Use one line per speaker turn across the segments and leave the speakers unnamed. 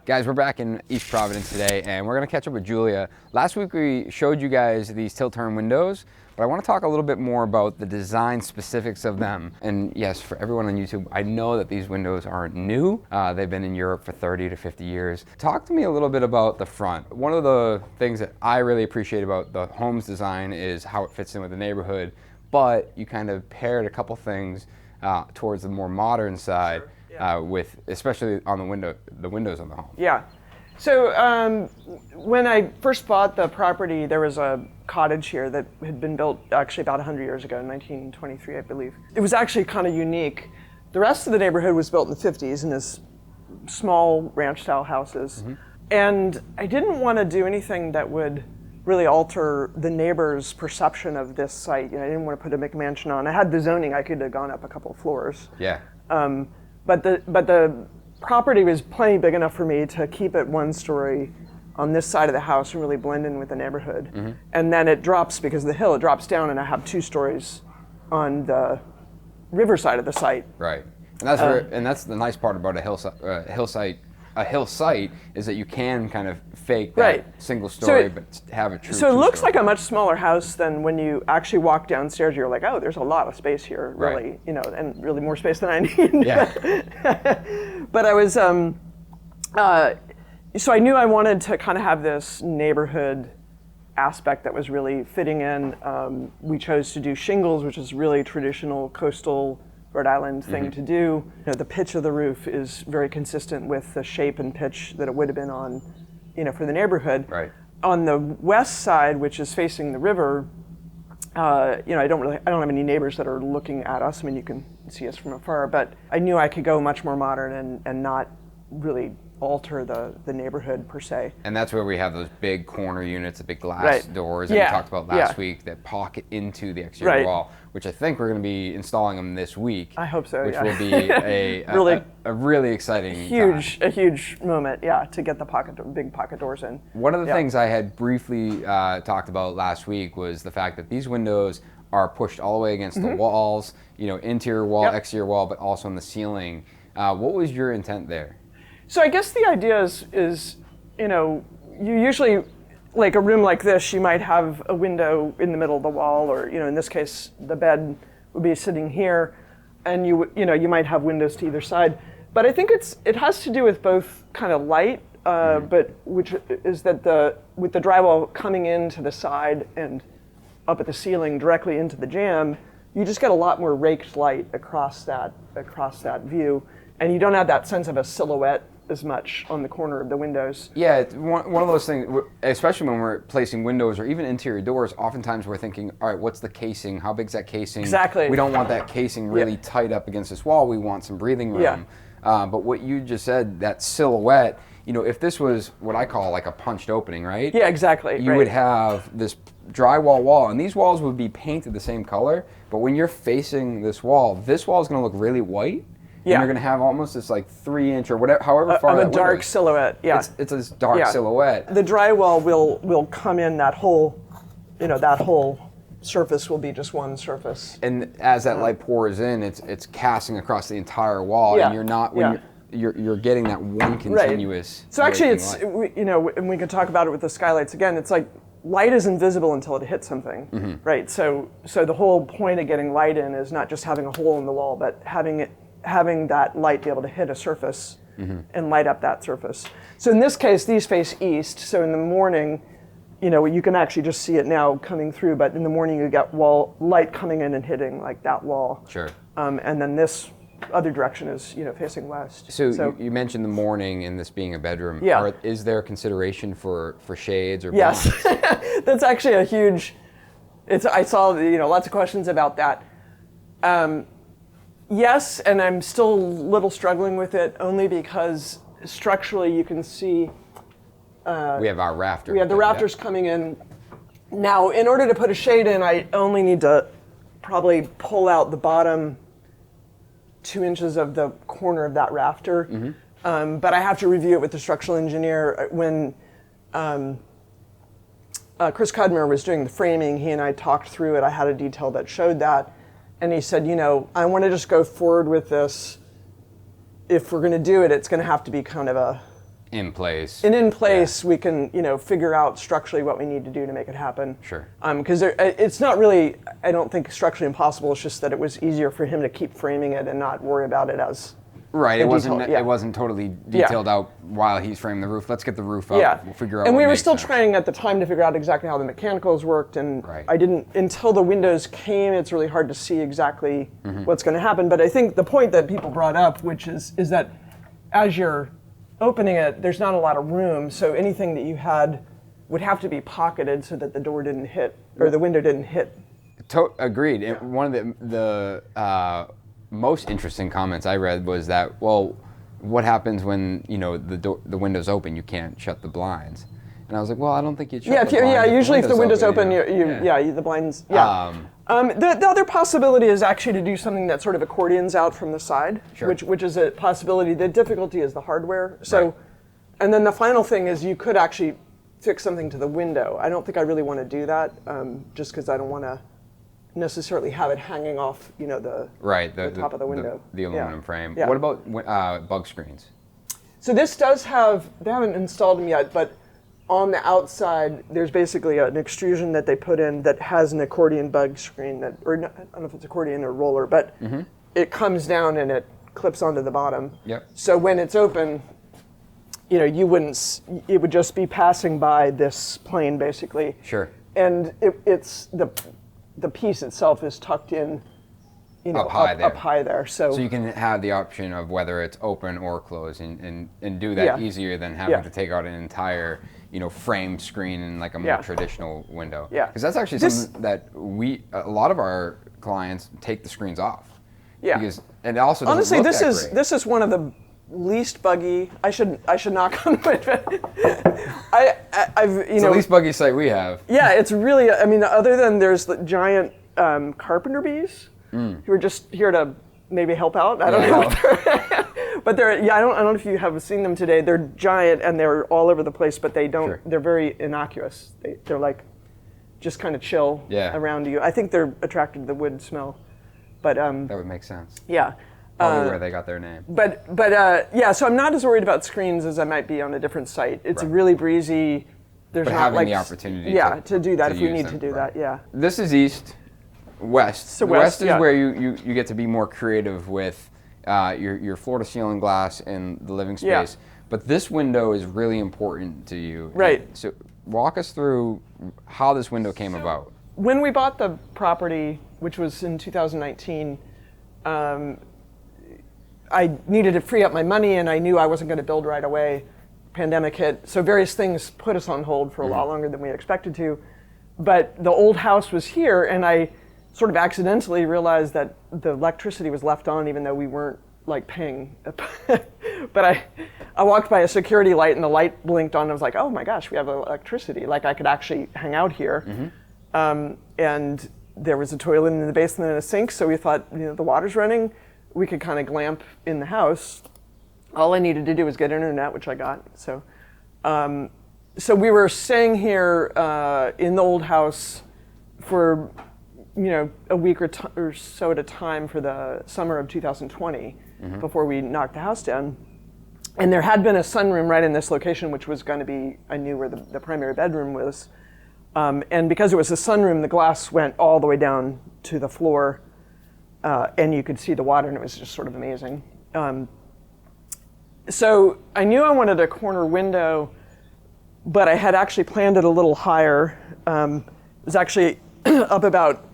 Guys, we're back in East Providence today, and we're gonna catch up with Julia. Last week we showed you guys these tilt-turn windows, but I wanna talk a little bit more about the design specifics of them. And yes, for everyone on YouTube, I know that these windows aren't new. They've been in Europe for 30 to 50 years. Talk to me a little bit about the front. One of the things that I really appreciate about the home's design is how it fits in with the neighborhood, but you kind of paired a couple things towards the more modern side. Sure. Yeah. With especially on the windows on the home.
Yeah. So when I first bought the property, there was a cottage here that had been built actually about 100 years ago, in 1923, I believe. It was actually kind of unique. The rest of the neighborhood was built in the 50s in this small ranch-style houses. Mm-hmm. And I didn't want to do anything that would really alter the neighbor's perception of this site. You know, I didn't want to put a McMansion on. I had the zoning, I could have gone up a couple of floors.
Yeah.
But the property was plenty big enough for me to keep it one story on this side of the house and really blend in with the neighborhood. Mm-hmm. And then it drops, because of the hill, it drops down and I have 2 stories on the river side of the site.
Right. And that's and that's the nice part about a hill site is that you can kind of fake that single story, but have a true.
So it looks like a much smaller house than when you actually walk downstairs. You're like, oh, there's a lot of space here, really, right. You know, and really more space than I need.
Yeah.
But I was, so I knew I wanted to kind of have this neighborhood aspect that was really fitting in. We chose to do shingles, which is really traditional coastal Rhode Island thing to do. You know, the pitch of the roof is very consistent with the shape and pitch that it would have been on, you know, for the neighborhood.
Right.
On the west side, which is facing the river, you know, I don't have any neighbors that are looking at us. I mean, you can see us from afar, but I knew I could go much more modern and not really alter the neighborhood per se.
And that's where we have those big corner units, the big glass doors that we talked about last week that pocket into the exterior wall, which I think we're going to be installing them this week.
I hope so.
Which will be a really exciting
a huge moment, to get the big pocket doors in.
One of the things I had briefly talked about last week was the fact that these windows are pushed all the way against the walls, you know, interior wall, exterior wall, but also on the ceiling. What was your intent there?
So I guess the idea is, you know, you usually, like a room like this, you might have a window in the middle of the wall, or, you know, in this case, the bed would be sitting here, and you might have windows to either side. But I think it has to do with both kind of light, but which is that with the drywall coming into the side and up at the ceiling directly into the jamb, you just get a lot more raked light across that view, and you don't have that sense of a silhouette as much on the corner of the windows.
Yeah, it's one of those things, especially when we're placing windows or even interior doors, oftentimes we're thinking, all right, what's the casing? How big's that casing?
Exactly.
We don't want that casing really tight up against this wall. We want some breathing room. Yeah. But what you just said, that silhouette, you know, if this was what I call like a punched opening, right?
Yeah, exactly.
You would have this drywall wall, and these walls would be painted the same color, but when you're facing this wall is going to look really white. And you're going to have almost this like 3-inch or whatever, however far that
a dark silhouette. Yeah,
it's this dark silhouette.
The drywall will come in that whole, you know, that whole surface will be just one surface.
And as that light pours in, it's casting across the entire wall, and you're not you're getting that one continuous.
Right. So actually, it's you know, and we could talk about it with the skylights again. It's like light is invisible until it hits something, right? So the whole point of getting light in is not just having a hole in the wall, but having that light be able to hit a surface and light up that surface. So in this case, these face east. So in the morning, you know, you can actually just see it now coming through, but in the morning you get light coming in and hitting like that wall.
Sure.
And then this other direction is, you know, facing west.
So you mentioned the morning and this being a bedroom.
Yeah.
Is there consideration for shades or
blinds? Yes. That's actually a huge, I saw, you know, lots of questions about that. Yes, and I'm still a little struggling with it, only because structurally you can see
we have our rafters.
We have the rafters coming in. Now, in order to put a shade in, I only need to probably pull out the bottom 2 inches of the corner of that rafter. But I have to review it with the structural engineer. When Chris Cudmer was doing the framing, he and I talked through it. I had a detail that showed that. And he said, you know, I want to just go forward with this. If we're going to do it, it's going to have to be kind of a
in place.
And in place, we can, figure out structurally what we need to do to make it happen.
Sure.
Because it's not really, I don't think, structurally impossible. It's just that it was easier for him to keep framing it and not worry about it as
right. It wasn't totally detailed out while he's framing the roof. Let's get the roof up.
Yeah.
We'll figure out.
And
what
we were
makes
still
sense.
trying at the time to figure out exactly how the mechanicals worked. And
Right.
I didn't until the windows came. It's really hard to see exactly what's going to happen. But I think the point that people brought up, which is that as you're opening it, there's not a lot of room, so anything that you had would have to be pocketed so that the door didn't hit, or the window didn't hit.
Agreed. And one of the most interesting comments I read was that, well, what happens when the window's open? You can't shut the blinds. And I was like, well, I don't think you'd shut the blinds.
Usually if the window's open, the blinds. Yeah. The other possibility is actually to do something that sort of accordions out from the side,
Sure.
which is a possibility. The difficulty is the hardware. So,
Right.
And then the final thing is you could actually fix something to the window. I don't think I really want to do that, just because I don't want to necessarily have it hanging off, the top of the window.
The aluminum frame.
Yeah.
What about bug screens?
So this does have, they haven't installed them yet, but on the outside, there's basically an extrusion that they put in that has an accordion bug screen I don't know if it's accordion or roller, but it comes down and it clips onto the bottom.
Yep.
So when it's open, you wouldn't, it would just be passing by this plane basically.
Sure.
And it's the piece itself is tucked in,
Up high there.
So
you can have the option of whether it's open or closed, and do that easier than having to take out an entire framed screen in like a more traditional window.
Yeah.
Because that's actually something that a lot of our clients take the screens off.
Yeah.
Because and it also doesn't
honestly,
look
this
that
is
great.
this is one of the least buggy. I should knock on wood. I've
It's the least buggy site we have.
Yeah, it's really. I mean, other than there's the giant carpenter bees who are just here to maybe help out. I don't know. But they're I don't know if you have seen them today. They're giant and they're all over the place, but they don't.
Sure.
They're very innocuous. They're like just kind of chill around you. I think they're attracted to the wood smell. But
that would make sense.
Yeah.
Probably where they got their name.
But so I'm not as worried about screens as I might be on a different site. It's really breezy. There's
But
not
having
like
the opportunity
to do that
to
if we
use
need
them,
to do
right.
that. Yeah.
This is east, west.
So
west
west,
is where you get to be more creative with your floor to ceiling glass in the living space.
Yeah.
But this window is really important to you.
Right.
So walk us through how this window came about.
When we bought the property, which was in 2019, I needed to free up my money, and I knew I wasn't going to build right away. Pandemic hit, so various things put us on hold for a lot longer than we expected to. But the old house was here, and I sort of accidentally realized that the electricity was left on, even though we weren't like paying. But I walked by a security light, and the light blinked on. And I was like, "Oh my gosh, we have electricity! Like I could actually hang out here." And there was a toilet in the basement and a sink, so we thought, the water's running. We could kind of glamp in the house. All I needed to do was get internet, which I got. So, so we were staying here in the old house for, a week or so at a time for the summer of 2020 before we knocked the house down. And there had been a sunroom right in this location, which was going to be, I knew where the primary bedroom was. And because it was a sunroom, the glass went all the way down to the floor. And you could see the water, and it was just sort of amazing. So I knew I wanted a corner window, but I had actually planned it a little higher. It was actually up about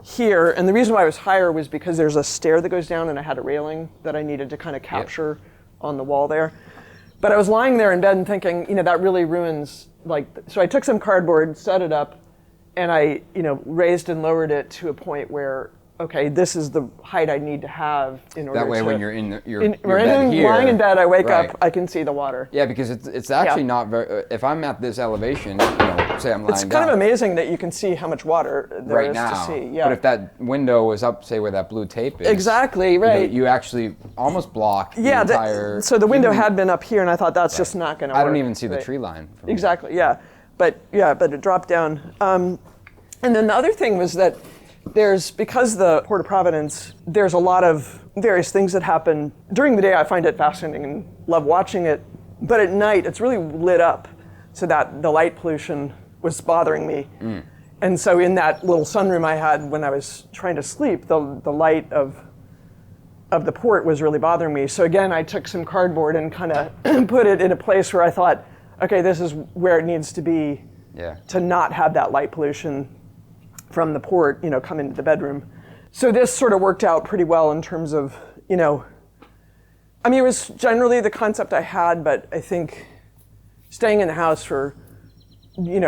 here, and the reason why it was higher was because there's a stair that goes down, and I had a railing that I needed to kind of capture on the wall there. But I was lying there in bed and thinking, that really ruins, so I took some cardboard, set it up, and I, raised and lowered it to a point where, okay, this is the height I need to have in order to...
That way when you're in your
right
bed here...
lying in bed, I wake
right.
up, I can see the water.
Yeah, because it's actually not very... If I'm at this elevation, say I'm lying
It's
down...
kind of amazing that you can see how much water there
right
is
now.
to see. Yeah.
But if that window was up, say, where that blue tape is...
Exactly, right.
You actually almost block the entire...
So the window had been up here, and I thought that's just not going to work.
I don't even see the tree line.
Exactly, yeah. But it dropped down. And then the other thing was that because the Port of Providence, there's a lot of various things that happen. During the day, I find it fascinating and love watching it. But at night, it's really lit up so that the light pollution was bothering me. And so in that little sunroom I had when I was trying to sleep, the light of the port was really bothering me. So again, I took some cardboard and kind of put it in a place where I thought, okay, this is where it needs to be to not have that light pollution from the port, come into the bedroom. So this sort of worked out pretty well in terms of, it was generally the concept I had, but I think staying in the house for,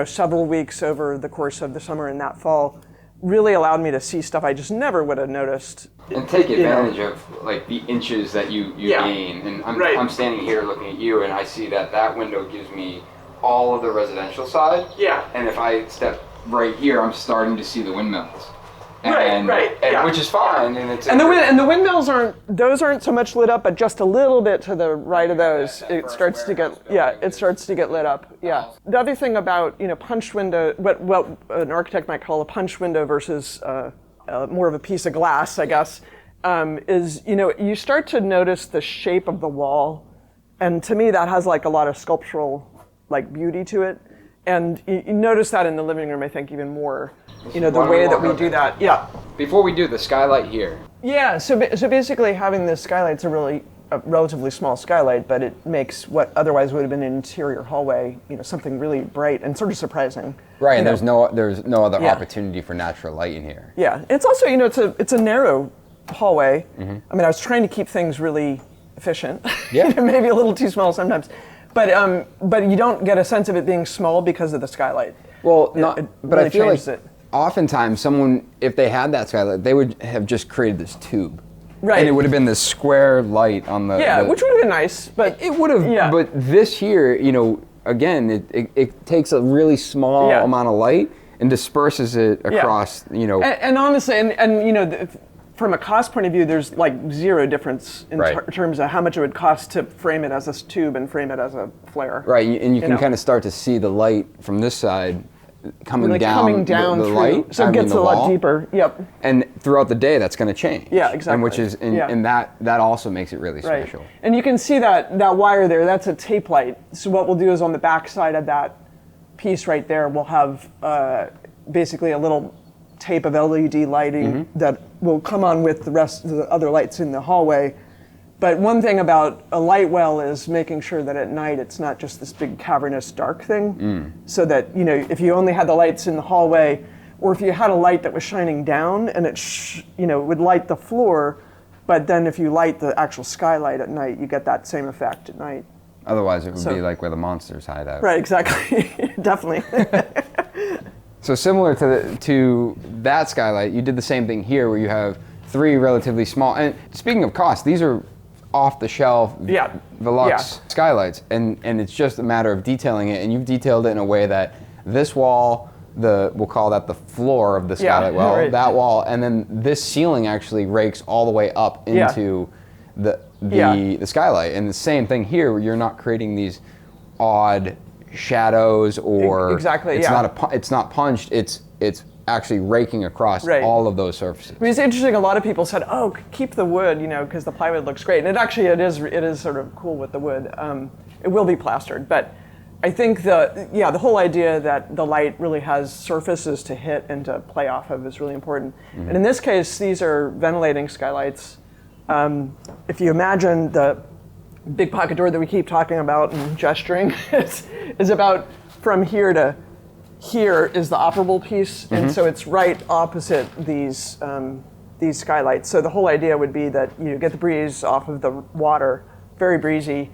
several weeks over the course of the summer and that fall really allowed me to see stuff I just never would have noticed.
And take advantage of like the inches that you gain. And I'm standing here looking at you, and I see that window gives me all of the residential side. Yeah. And if I step right here, I'm starting to see the windmills. And, which is fine, and it's
the windmills aren't so much lit up, but just a little bit to the right of those, it starts to get lit up. Yeah. The other thing about punched window, what an architect might call a punched window versus more of a piece of glass, I guess, is you start to notice the shape of the wall, and to me that has like a lot of sculptural beauty to it. And you notice that in the living room, I think, even more. The way that we do that. Yeah.
Before we do the skylight here.
Yeah. So basically, having this skylight's a relatively small skylight, but it makes what otherwise would have been an interior hallway, something really bright and sort of surprising.
Right. And there's no other opportunity for natural light in here.
Yeah. It's also it's a narrow hallway. Mm-hmm. I mean, I was trying to keep things really efficient. Yeah. Maybe a little too small sometimes. But you don't get a sense of it being small because of the skylight.
Well,
but I feel like
oftentimes someone, if they had that skylight, they would have just created this tube.
Right.
And it would have been this square light on the...
Yeah, which would have been nice, but...
It would have, but this here, again, it takes a really small amount of light and disperses it across,
And honestly, from a cost point of view, there's zero difference in terms of how much it would cost to frame it as a tube and frame it as a flare.
Right, and you can kind of start to see the light from this side coming down the light.
So it gets a lot deeper. Yep.
And throughout the day, that's going to change.
Yeah, exactly.
And which is, and that also makes it really special.
And you can see that wire there. That's a tape light. So what we'll do is on the back side of that piece right there, we'll have basically a little tape of LED lighting that will come on with the rest of the other lights in the hallway. But one thing about a light well is making sure that at night it's not just this big cavernous dark thing. So that, if you only had the lights in the hallway, or if you had a light that was shining down and it would light the floor, but then if you light the actual skylight at night, you get that same effect at night.
Otherwise it would be like where the monsters hide out.
Right, exactly. Definitely.
So similar to that skylight, you did the same thing here where you have three relatively small, and speaking of cost, these are off-the-shelf Velux skylights, and it's just a matter of detailing it, and you've detailed it in a way that this wall, we'll call that the floor of the skylight well, that wall, and then this ceiling actually rakes all the way up into the skylight. And the same thing here, where you're not creating these odd shadows or it's not punched, it's actually raking across all of those surfaces.
I mean, it's interesting, a lot of people said, oh, keep the wood, because the plywood looks great. And it is sort of cool with the wood. It will be plastered, but I think the whole idea that the light really has surfaces to hit and to play off of is really important. And in this case, these are ventilating skylights. If you imagine the big pocket door that we keep talking about and gesturing is about from here to here is the operable piece, and so it's right opposite these skylights. So the whole idea would be that you get the breeze off of the water, very breezy.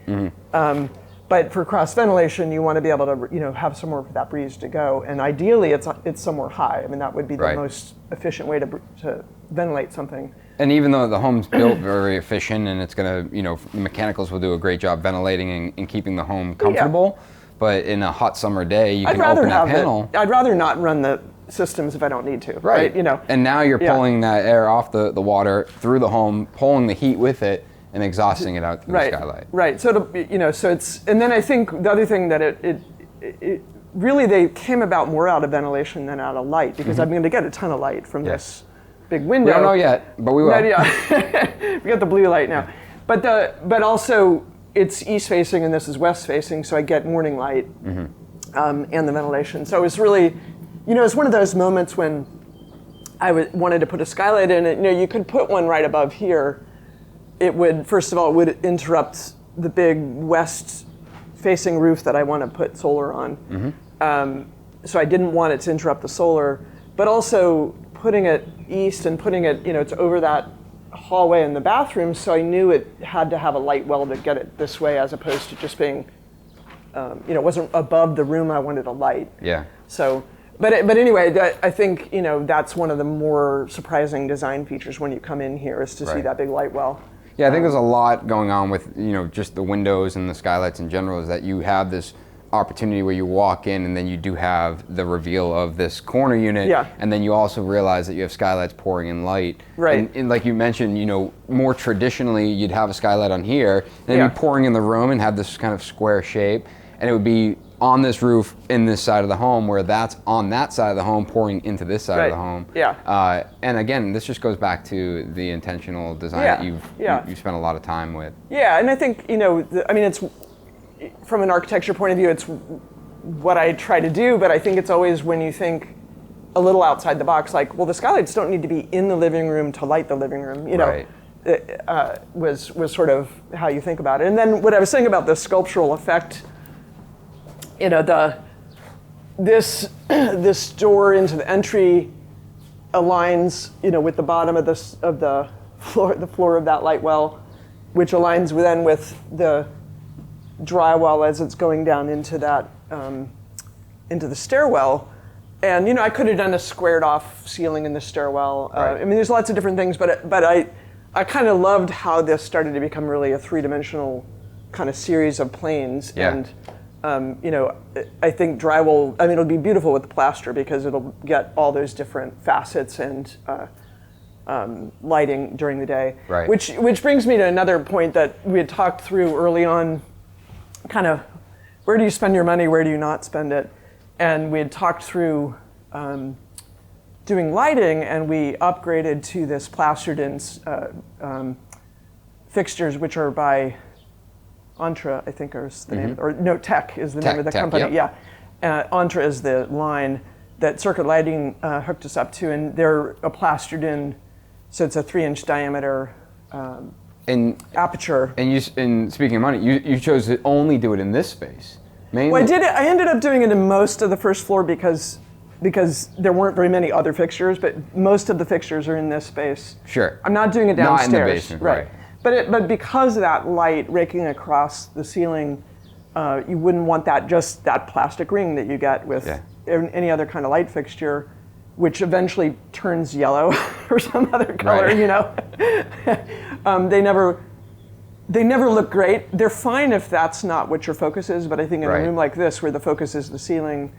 But for cross ventilation, you want to be able to have somewhere for that breeze to go, and ideally it's somewhere high. I mean, that would be the most efficient way to ventilate something.
And even though the home's built very efficient and it's going to, mechanicals will do a great job ventilating and keeping the home comfortable, but in a hot summer day, you can open that panel.
I'd rather not run the systems if I don't need to, right?
And now you're pulling that air off the water through the home, pulling the heat with it, and exhausting it out through the skylight.
Right. So so it's, and then I think the other thing that it really, they came about more out of ventilation than out of light, because I'm going to get a ton of light from this big window.
We don't know yet, but we will.
We got the blue light now, but also it's east facing and this is west facing, so I get morning light and the ventilation. So it was really, it's one of those moments when I wanted to put a skylight in it. You could put one right above here. It would, first of all, it would interrupt the big west facing roof that I want to put solar on. So I didn't want it to interrupt the solar, but also putting it east and putting it, it's over that hallway in the bathroom, so I knew it had to have a light well to get it this way, as opposed to just being, it wasn't above the room. I wanted a light.
Yeah.
So, but anyway, I think that's one of the more surprising design features when you come in here, is to see that big light well.
Yeah, I think there's a lot going on with just the windows and the skylights in general. Is that you have this opportunity where you walk in and then you do have the reveal of this corner unit, and then you also realize that you have skylights pouring in light.
Right.
And like you mentioned, more traditionally you'd have a skylight on here and then be pouring in the room and have this kind of square shape, and it would be on this roof in this side of the home, where that's on that side of the home pouring into this side of the home.
Yeah.
And again, this just goes back to the intentional design that you've spent a lot of time with.
Yeah, and I think it's, from an architecture point of view, it's what I try to do, but I think it's always when you think a little outside the box, like, well, the skylights don't need to be in the living room to light the living room, was sort of how you think about it. And then what I was saying about the sculptural effect, this door into the entry aligns, with the bottom of the floor of that light well, which aligns then with the drywall as it's going down into that into the stairwell. And I could have done a squared off ceiling in the stairwell. There's lots of different things, but I kind of loved how this started to become really a three-dimensional kind of series of planes. And I think drywall, it'll be beautiful with the plaster because it'll get all those different facets and lighting during the day.
Right.
Which brings me to another point that we had talked through early on, kind of where do you spend your money, where do you not spend it? And we had talked through doing lighting, and we upgraded to this plastered in fixtures, which are by Entra, I think is the name, or no, Tech is the name of the company.
Yep.
Yeah, Entra is the line that Circuit Lighting hooked us up to, and they're a plastered in, so it's a 3-inch diameter aperture.
And speaking of money, you chose to only do it in this space. Mainly.
Well, I ended up doing it in most of the first floor because there weren't very many other fixtures, but most of the fixtures are in this space.
Sure.
I'm not doing it downstairs.
Not in the basement, right.
But because of that light raking across the ceiling, you wouldn't want just that plastic ring that you get with any other kind of light fixture, which eventually turns yellow or some other color. They never look great. They're fine if that's not what your focus is, but I think in a room like this, where the focus is the ceiling,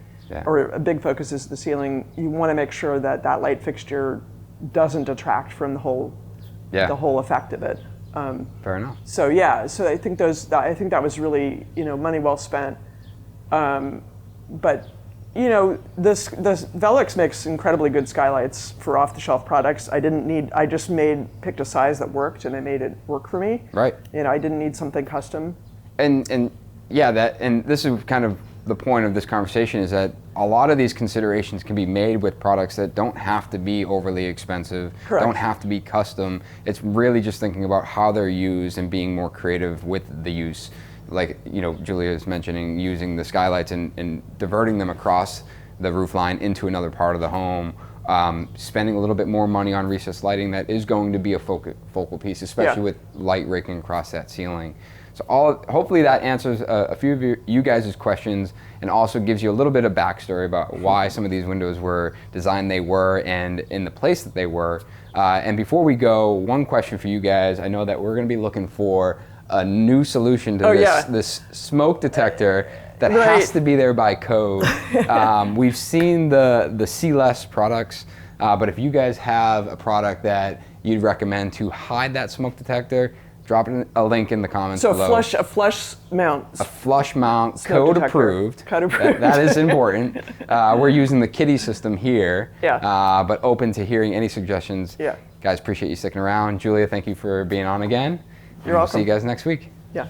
or a big focus is the ceiling, you want to make sure that that light fixture doesn't detract from the whole effect of it.
Fair enough.
So I think that was really money well spent. But this Velux makes incredibly good skylights for off-the-shelf products. I just picked a size that worked, and I made it work for me.
Right.
I didn't need something custom.
And this is kind of the point of this conversation, is that a lot of these considerations can be made with products that don't have to be overly expensive, don't have to be custom. It's really just thinking about how they're used and being more creative with the use. Like, Julia is mentioning using the skylights and diverting them across the roof line into another part of the home, spending a little bit more money on recessed lighting that is going to be a focal piece, especially with light raking across that ceiling. So hopefully that answers a few of you guys' questions, and also gives you a little bit of backstory about why some of these windows were designed they were and in the place that they were. And before we go, one question for you guys. I know that we're going to be looking for a new solution to this smoke detector that has to be there by code. We've seen the C-less products, but if you guys have a product that you'd recommend to hide that smoke detector, drop a link in the comments below.
So a flush mount.
A flush mount, code approved.
Code approved.
That is important. We're using the Kitty system here,
Yeah.
But open to hearing any suggestions.
Yeah.
Guys, appreciate you sticking around. Julia, thank you for being on again.
You're welcome.
See you guys next week.
Yeah.